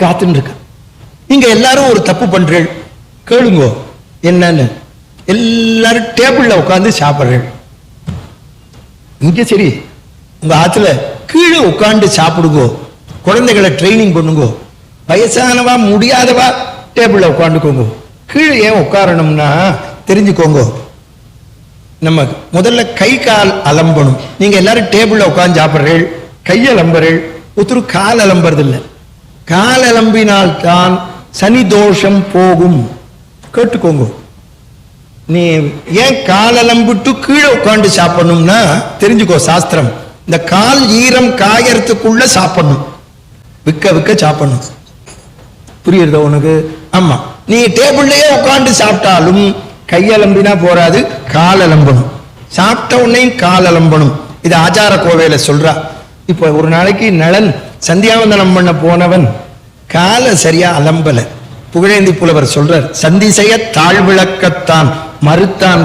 காத்துன்னு இருக்க. நீங்க எல்லாரும் ஒரு தப்பு பண்றீள், கேளுங்கோ என்னன்னு. எல்லாரும் டேபிள்ல உட்காந்து சாப்பிடுறீள். இங்க சரி, உங்க ஆத்துல கீழே உட்காந்து சாப்பிடுங்கோ, குழந்தைகளை ட்ரைனிங் பண்ணுங்கோ. வயசானவா முடியாதவா டேபிள்ல உட்காந்துக்கோங்க. கீழே ஏன் உட்காரணும்னா தெரிஞ்சுக்கோங்க, நம்ம முதல்ல கை கால் அலம்பணும். நீங்க எல்லாரும் டேபிள்ல உட்காந்து சாப்பிடுறீள், கையை அலம்புறீள், ஒருத்தர் கால் அலம்புறது இல்லை. கால் அலம்பினால் தான் சனி தோஷம் போகும். கேட்டுக்கோங்க. நீ ஏன் கால் அலம்பிட்டு கீழே உட்காந்து சாப்பிடணும்னா தெரிஞ்சுக்கோ சாஸ்திரம். இந்த கால் ஈரம் காயறதுக்குள்ள சாப்பிடணும், விக்க விக்க சாப்பிடணும். புரியுறதா உனக்கு? ஆமா. நீ டேபிள்லயே உட்காந்து சாப்பிட்டாலும் கையலம்பினா போராது, கால் அலம்பணும். சாப்பிட்ட உடனே கால் அலம்பணும். இது ஆச்சார கோவையில சொல்றா. இப்ப ஒரு நாளைக்கு நளன் சந்தியாவந்தனம் பண்ண போனவன் காலை சரியா அலம்பல. புகழேந்தி புலவர் சொல்றார், சந்திசைய தாழ்விளக்கத்தான் மறுத்தான்